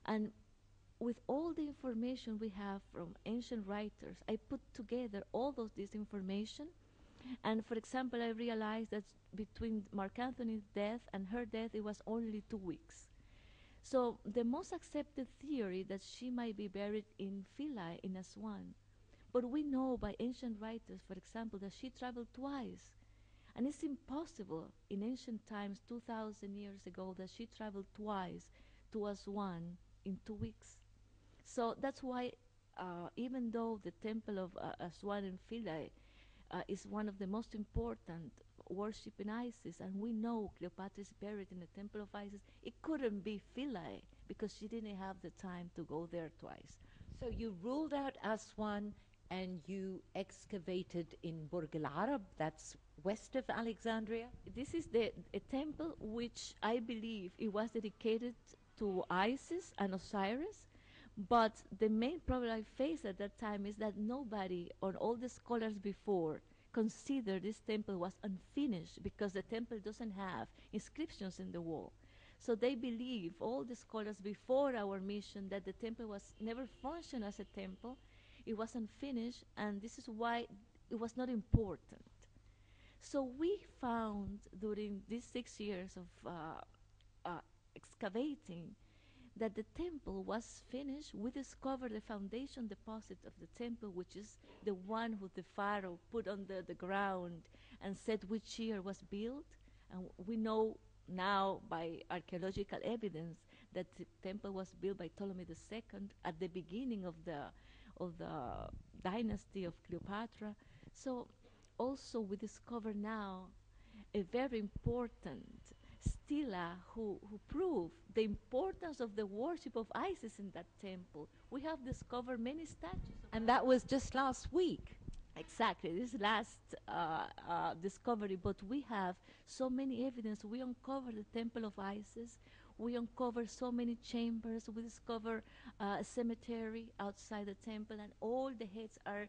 And with all the information we have from ancient writers, I put together all of this information. And for example, I realized that between Mark Antony's death and her death, it was only 2 weeks. So the most accepted theory that she might be buried in Philae in Aswan. But we know by ancient writers, for example, that she traveled twice. And it's impossible in ancient times, 2,000 years ago, that she traveled twice to Aswan in 2 weeks. So that's why, even though the temple of Aswan in Philae is one of the most important worship in Isis, and we know Cleopatra is buried in the temple of Isis, it couldn't be Philae because she didn't have the time to go there twice. So you ruled out Aswan and you excavated in Burj Al Arab, that's west of Alexandria? This is a temple which I believe it was dedicated to Isis and Osiris. But the main problem I faced at that time is that nobody, or all the scholars before, considered this temple was unfinished because the temple doesn't have inscriptions in the wall. So they believe, all the scholars before our mission, that the temple was never functioned as a temple. It was unfinished, and this is why it was not important. So we found during these 6 years of excavating that the temple was finished. We discovered the foundation deposit of the temple, which is the one who the pharaoh put on the ground and said which year was built. And we know now by archaeological evidence that the temple was built by Ptolemy II at the beginning of the dynasty of Cleopatra. So also we discover now a very important stela who prove the importance of the worship of Isis in that temple. We have discovered many statues. And that was just last week. Exactly, this last discovery, but we have so many evidence. We uncover the temple of Isis. We uncover so many chambers. We discover a cemetery outside the temple, and all the heads are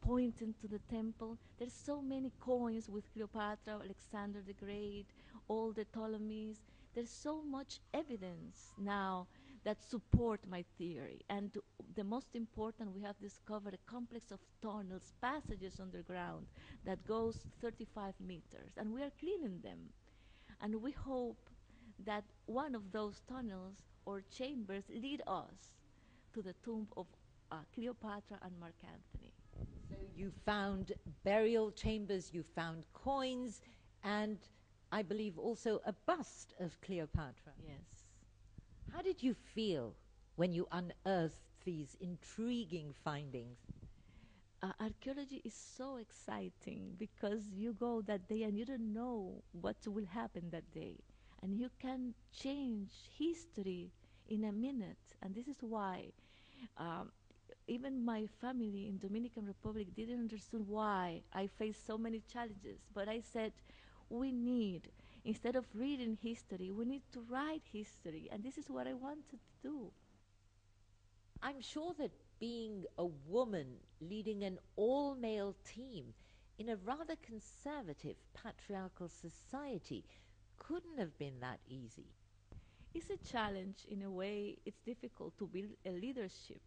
pointing to the temple. There's so many coins with Cleopatra, Alexander the Great, all the Ptolemies. There's so much evidence now that support my theory. And the most important, we have discovered a complex of tunnels, passages underground that goes 35 meters, and we are cleaning them. And we hope that one of those tunnels or chambers lead us to the tomb of Cleopatra and Mark Antony. So you found burial chambers, you found coins, and I believe also a bust of Cleopatra. Yes. How did you feel when you unearthed these intriguing findings? Archaeology is so exciting because you go that day and you don't know what will happen that day. And you can change history in a minute. And this is why even my family in Dominican Republic didn't understand why I faced so many challenges. But I said, we need, instead of reading history, we need to write history. And this is what I wanted to do. I'm sure that being a woman leading an all-male team in a rather conservative patriarchal society couldn't have been that easy. It's a challenge in a way. It's difficult to build a leadership.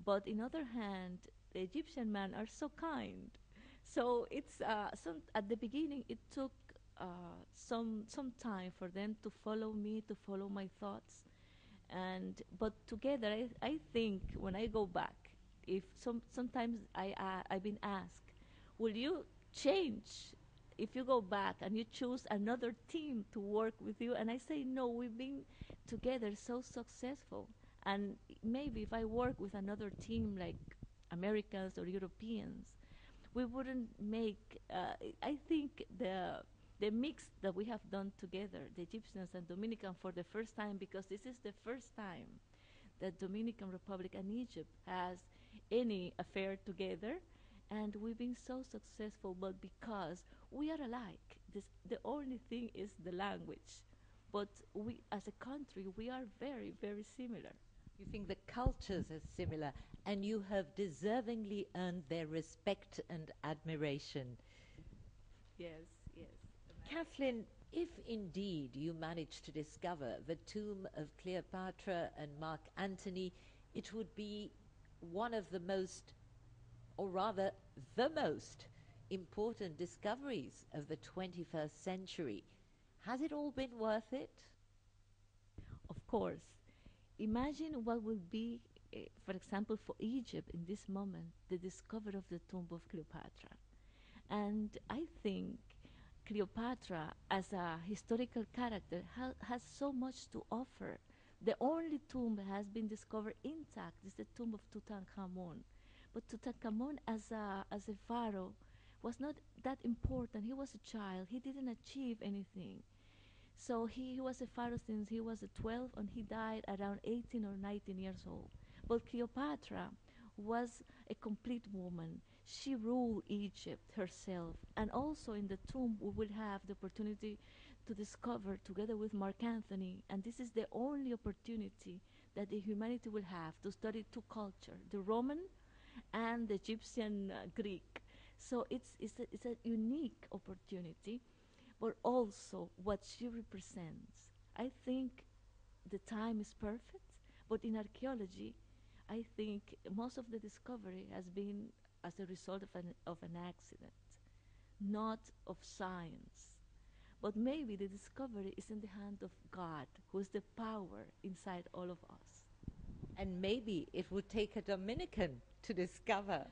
But in other hand, the Egyptian men are so kind. So it's at the beginning it took some time for them to follow me, to follow my thoughts, but together I think when I go back, if sometimes I've been asked, will you change if you go back and you choose another team to work with you? And I say no. We've been together so successful, and maybe if I work with another team like Americans or Europeans, we wouldn't make. I think the mix that we have done together, the Egyptians and Dominican, for the first time, because this is the first time that Dominican Republic and Egypt has any affair together, and we've been so successful, but because we are alike. The only thing is the language, but we, as a country, we are very, very similar. You think the cultures are similar, and you have deservingly earned their respect and admiration. Yes, yes. Kathleen, If indeed you manage to discover the tomb of Cleopatra and Mark Antony, it would be one of the most, or rather the most, important discoveries of the 21st century. Has it all been worth it? Of course, imagine what will be, for example, for Egypt in this moment, the discovery of the tomb of Cleopatra. And I think Cleopatra, as a historical character, has so much to offer. The only tomb that has been discovered intact is the tomb of Tutankhamun. But Tutankhamun, as a pharaoh, was not that important. He was a child. He didn't achieve anything. So he was a pharaoh since he was 12 and he died around 18 or 19 years old. But Cleopatra was a complete woman. She ruled Egypt herself. And also in the tomb, we will have the opportunity to discover, together with Mark Antony, and this is the only opportunity that the humanity will have to study two cultures, the Roman and the Egyptian Greek. So it's a unique opportunity, but also what she represents. I think the time is perfect, but in archaeology, I think most of the discovery has been as a result of an accident, not of science. But maybe the discovery is in the hand of God, who is the power inside all of us. And maybe it would take a Dominican to discover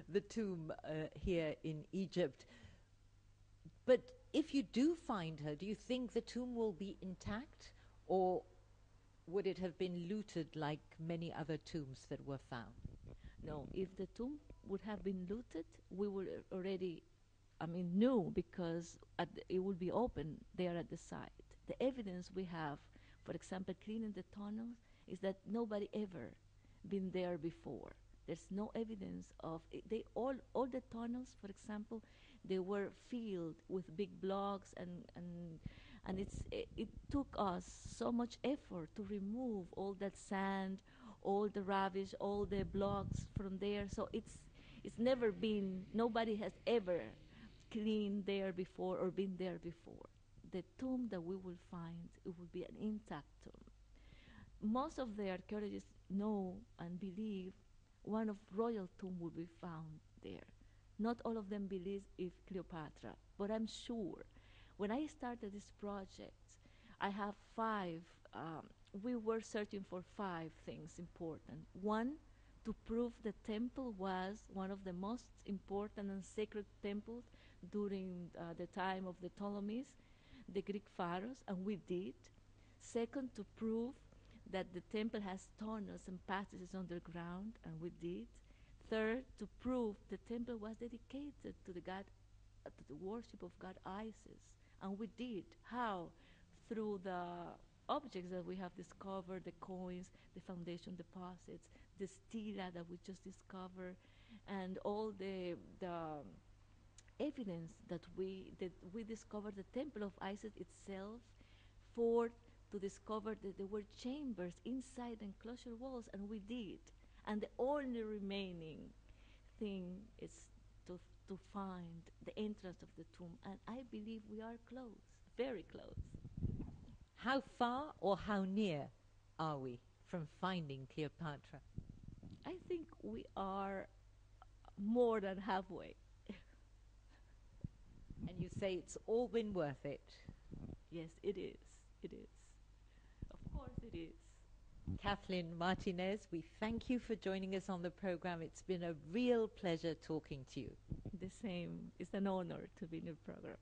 the tomb here in Egypt. But if you do find her, do you think the tomb will be intact, or would it have been looted like many other tombs that were found? No, if the tomb would have been looted, we would already, knew because it would be open there at the site. The evidence we have, for example, cleaning the tunnels, is that nobody ever been there before. There's no evidence of it. They all the tunnels, for example, they were filled with big blocks and it took us so much effort to remove all that sand, all the rubbish, all the blocks from there. So it's never been, nobody has ever cleaned there before or been there before. The tomb that we will find, it will be an intact tomb. Most of the archaeologists know and believe one of royal tomb will be found there. Not all of them believe if Cleopatra, but I'm sure. When I started this project, I have five. We were searching for five things important. One, to prove the temple was one of the most important and sacred temples during the time of the Ptolemies, the Greek pharaohs, and we did. Second, to prove that the temple has tunnels and passages underground, and we did. Third, to prove the temple was dedicated to the god, to the worship of God Isis, and we did. How? Through the objects that we have discovered, the coins, the foundation deposits, the stela that we just discovered, and all the evidence that we discovered the temple of Isis itself. Fourth, to discover that there were chambers inside enclosure walls, and we did. And the only remaining thing is to find the entrance of the tomb, and I believe we are close, very close. How far or how near are we from finding Cleopatra? I think we are more than halfway. And you say it's all been worth it. Yes, it is. It is. Of course, it is. Kathleen Martinez, we thank you for joining us on the program. It's been a real pleasure talking to you. The same. It's an honor to be in your program.